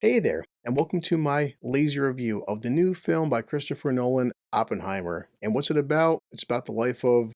Hey there, and welcome to my lazy review of the new film by Christopher Nolan, Oppenheimer. And what's it about? It's about the life of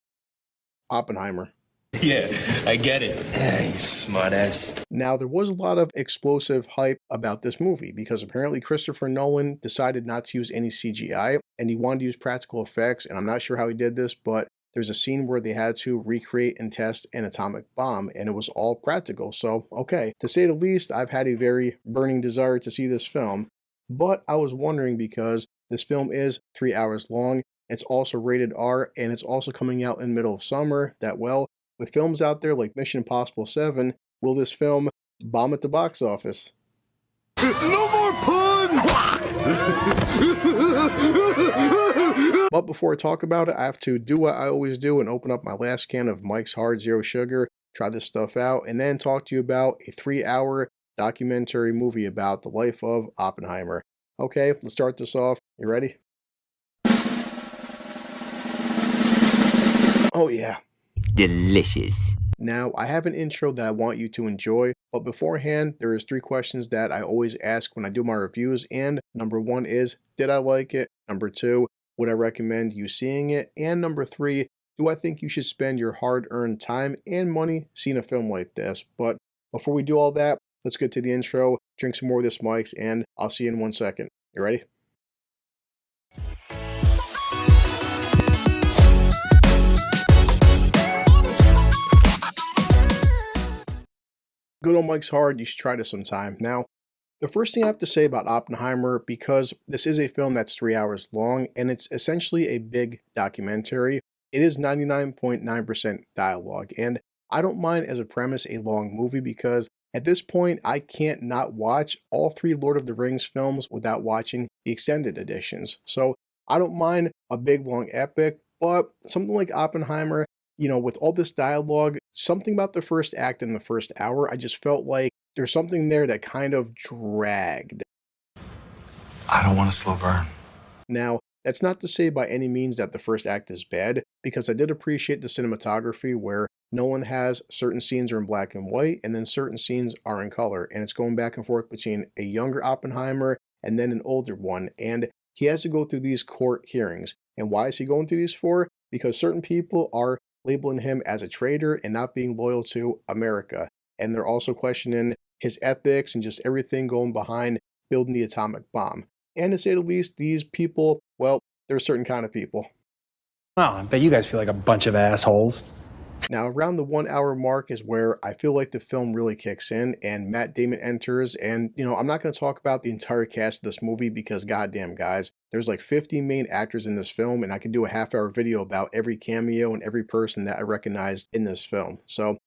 Oppenheimer. Yeah, I get it. Yeah, you smartass. Now, there was a lot of explosive hype about this movie because apparently Christopher Nolan decided not to use any CGI and he wanted to use practical effects. And I'm not sure how he did this, but there's a scene where they had to recreate and test an atomic bomb and it was all practical. So, okay, to say the least, I've had a very burning desire to see this film. But I was wondering because this film is 3 hours long. It's also rated R and it's also coming out in the middle of summer. That, well, with films out there like Mission Impossible 7, will this film bomb at the box office? No more puns! But before I talk about it, I have to do what I always do and open up my last can of Mike's Hard Zero Sugar, try this stuff out, and then talk to you about a 3-hour documentary movie about the life of Oppenheimer. Okay, let's start this off. You ready? Oh yeah. Delicious. Now, I have an intro that I want you to enjoy, but beforehand, there is 3 questions that I always ask when I do my reviews, and number 1 is, did I like it? Number 2, would I recommend you seeing it? And number 3, do I think you should spend your hard-earned time and money seeing a film like this? But before we do all that, let's get to the intro, drink some more of this Mike's, and I'll see you in 1 second. You ready? Good old Mike's Hard, you should try this sometime. Now, the first thing I have to say about Oppenheimer, because this is a film that's 3 hours long and it's essentially a big documentary, it is 99.9% dialogue. And I don't mind as a premise a long movie because at this point I can't not watch all 3 Lord of the Rings films without watching the extended editions. So I don't mind a big long epic, but something like Oppenheimer, with all this dialogue, something about the first act in the first hour, I just felt like there's something there that kind of dragged. I don't want a slow burn. Now, that's not to say by any means that the first act is bad, because I did appreciate the cinematography where Nolan has certain scenes are in black and white, and then certain scenes are in color, and it's going back and forth between a younger Oppenheimer and then an older one, and he has to go through these court hearings. And why is he going through these for? Because certain people are labeling him as a traitor and not being loyal to America. And they're also questioning his ethics and just everything going behind building the atomic bomb. And to say the least, these people, well, they're a certain kind of people. Wow, I bet you guys feel like a bunch of assholes. Now, around the 1 hour mark is where I feel like the film really kicks in and Matt Damon enters. And, I'm not going to talk about the entire cast of this movie because, goddamn, guys, there's like 50 main actors in this film, and I could do a half-hour video about every cameo and every person that I recognized in this film. So,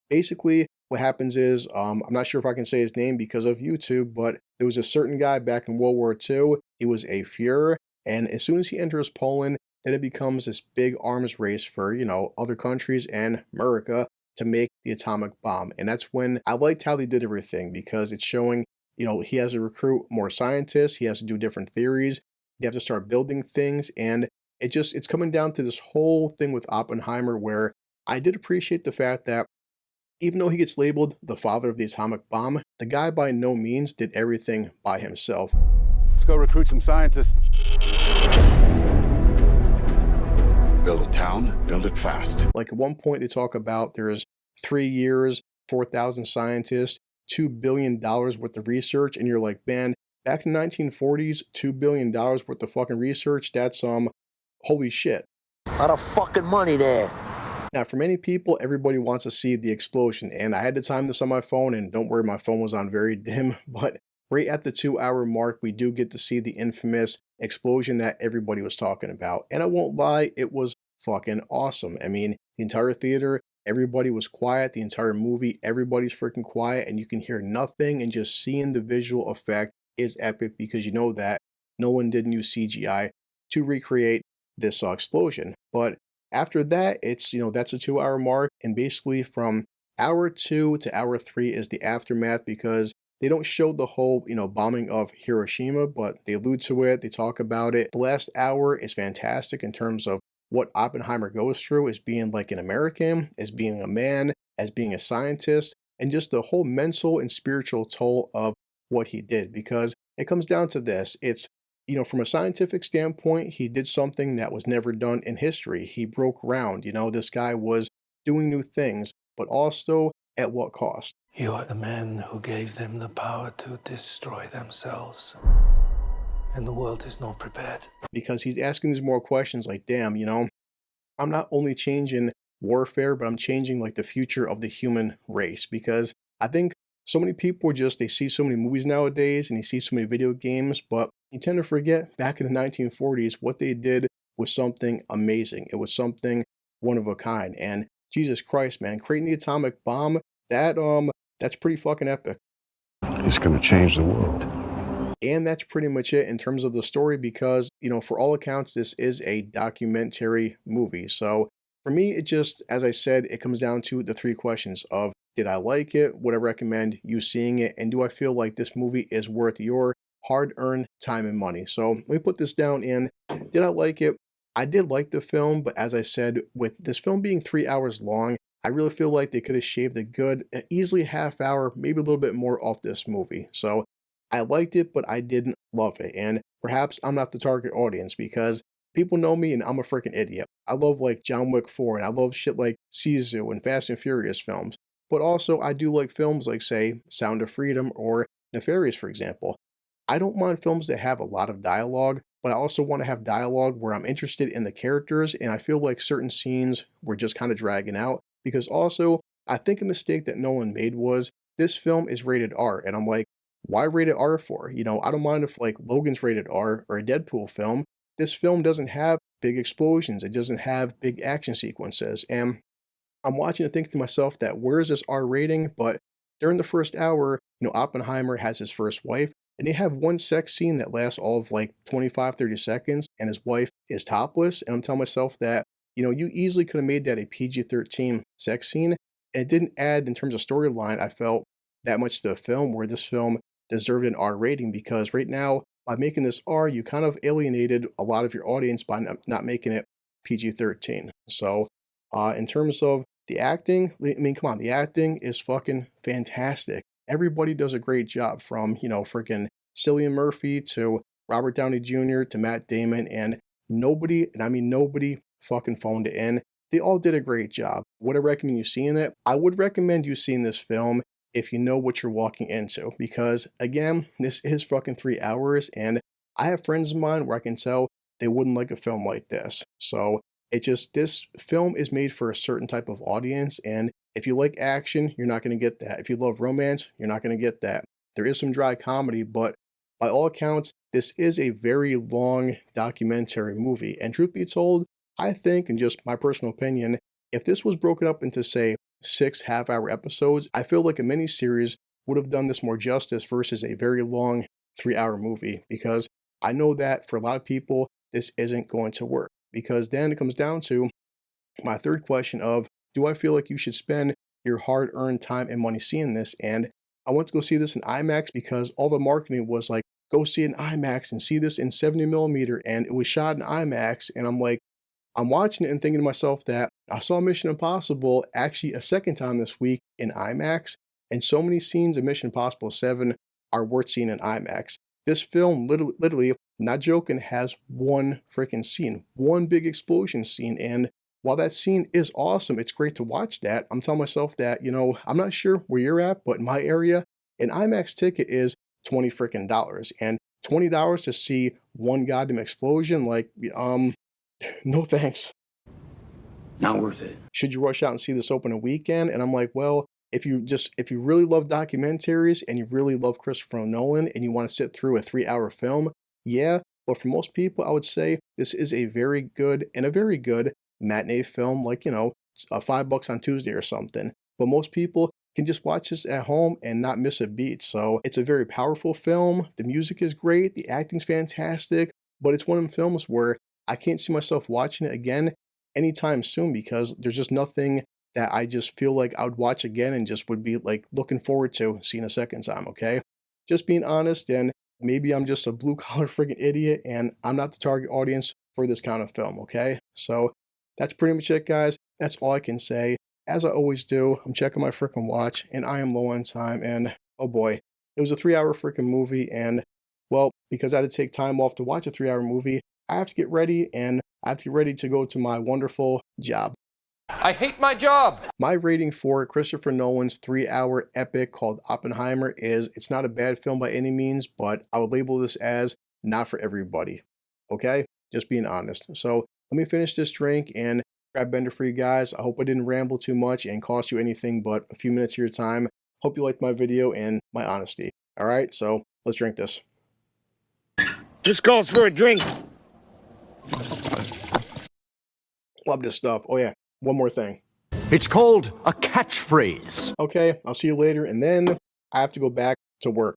basically, what happens is, I'm not sure if I can say his name because of YouTube, but there was a certain guy back in World War II. He was a Fuhrer, and as soon as he enters Poland, then it becomes this big arms race for, other countries and America to make the atomic bomb. And that's when I liked how they did everything because it's showing, he has to recruit more scientists, he has to do different theories, you have to start building things, and it's coming down to this whole thing with Oppenheimer where I did appreciate the fact that even though he gets labeled the father of the atomic bomb, the guy by no means did everything by himself. Let's go recruit some scientists. Build a town, build it fast. Like at one point they talk about there's 3 years, 4,000 scientists, $2 billion worth of research, and you're like, man, back in the 1940s, $2 billion worth of fucking research, that's holy shit. A lot of fucking money there. Now, for many people, everybody wants to see the explosion, and I had to time this on my phone, and don't worry, my phone was on very dim, but right at the 2 hour mark, we do get to see the infamous explosion that everybody was talking about. And I won't lie, it was fucking awesome. I mean, the entire theater, everybody was quiet. The entire movie, everybody's freaking quiet, and you can hear nothing, and just seeing the visual effect is epic because you know that Nolan didn't use CGI to recreate this explosion. But after that, it's, that's a 2 hour mark, and basically from hour 2 to hour 3 is the aftermath because they don't show the whole, bombing of Hiroshima, but they allude to it, they talk about it. The last hour is fantastic in terms of what Oppenheimer goes through as being like an American, as being a man, as being a scientist, and just the whole mental and spiritual toll of what he did, because it comes down to this. It's, from a scientific standpoint, he did something that was never done in history. He broke ground. This guy was doing new things, but also at what cost? You are the man who gave them the power to destroy themselves. And the world is not prepared. Because he's asking these more questions like, damn, I'm not only changing warfare, but I'm changing like the future of the human race. Because I think so many people they see so many movies nowadays and they see so many video games, but you tend to forget back in the 1940s, what they did was something amazing. It was something one of a kind. And Jesus Christ, man, creating the atomic bomb, that's pretty fucking epic. It's going to change the world. And that's pretty much it in terms of the story because, for all accounts, this is a documentary movie. So for me, it just, as I said, it comes down to the three questions of, did I like it? Would I recommend you seeing it? And do I feel like this movie is worth your hard-earned time and money? So let me put this down in, did I like it? I did like the film, but as I said, with this film being 3 hours long, I really feel like they could have shaved a good, easily half hour, maybe a little bit more off this movie. So I liked it, but I didn't love it. And perhaps I'm not the target audience because people know me and I'm a freaking idiot. I love like John Wick 4 and I love shit like Sisu and Fast and Furious films. But also I do like films like, say, Sound of Freedom or Nefarious, for example. I don't mind films that have a lot of dialogue, but I also want to have dialogue where I'm interested in the characters, and I feel like certain scenes were just kind of dragging out. Because also, I think a mistake that Nolan made was this film is rated R, and I'm like, why rated R for? I don't mind if like Logan's rated R or a Deadpool film. This film doesn't have big explosions. It doesn't have big action sequences. And I'm watching and thinking to myself that where is this R rating? But during the first hour, Oppenheimer has his first wife and they have one sex scene that lasts all of like 25, 30 seconds and his wife is topless. And I'm telling myself that, you easily could have made that a PG-13 sex scene. And it didn't add in terms of storyline, I felt, that much to the film where this film deserved an R rating, because right now, by making this R, you kind of alienated a lot of your audience by not making it PG-13. So, in terms of the acting, I mean, come on, the acting is fucking fantastic. Everybody does a great job from, freaking Cillian Murphy to Robert Downey Jr. to Matt Damon, and nobody, and I mean nobody, fucking phoned it in. They all did a great job. Would I recommend you seeing it? I would recommend you seeing this film if you know what you're walking into, because again, this is fucking 3 hours, and I have friends of mine where I can tell they wouldn't like a film like this. So this film is made for a certain type of audience, and if you like action, you're not going to get that. If you love romance, you're not going to get that. There is some dry comedy, but by all accounts, this is a very long documentary movie. And truth be told, I think, in just my personal opinion, if this was broken up into, say, 6 half-hour episodes, I feel like a miniseries would have done this more justice versus a very long 3-hour movie, because I know that for a lot of people, this isn't going to work. Because then it comes down to my third question of, do I feel like you should spend your hard-earned time and money seeing this? And I went to go see this in IMAX because all the marketing was like, go see it in IMAX and see this in 70 millimeter, and it was shot in IMAX, and I'm like, I'm watching it and thinking to myself that I saw Mission Impossible actually a second time this week in IMAX, and so many scenes of Mission Impossible 7 are worth seeing in IMAX. This film literally, not joking, has one freaking scene, one big explosion scene, and while that scene is awesome, it's great to watch that, I'm telling myself that, I'm not sure where you're at, but in my area, an IMAX ticket is $20 freaking dollars, and $20 to see one goddamn explosion, like, no thanks. Not worth it. Should you rush out and see this opening weekend? And I'm like, well, if you really love documentaries and you really love Christopher Nolan and you want to sit through a 3-hour film, yeah. But for most people, I would say this is a very good matinee film, like, $5 on Tuesday or something. But most people can just watch this at home and not miss a beat. So it's a very powerful film. The music is great. The acting's fantastic. But it's one of them films where I can't see myself watching it again anytime soon, because there's just nothing that I just feel like I would watch again and just would be like looking forward to seeing a second time, okay? Just being honest, and maybe I'm just a blue collar freaking idiot and I'm not the target audience for this kind of film, okay? So that's pretty much it, guys. That's all I can say. As I always do, I'm checking my freaking watch and I am low on time, and oh boy, it was a 3-hour freaking movie, and well, because I had to take time off to watch a 3-hour movie, I have to get ready, and I have to get ready to go to my wonderful job. I hate my job. My rating for Christopher Nolan's 3-hour epic called Oppenheimer is, it's not a bad film by any means, but I would label this as not for everybody. Okay? Just being honest. So let me finish this drink and grab Bender for you guys. I hope I didn't ramble too much and cost you anything but a few minutes of your time. Hope you liked my video and my honesty. All right, so let's drink this. This calls for a drink. Love this stuff. Oh yeah, one more thing. It's called a catchphrase. Okay, I'll see you later, and then I have to go back to work.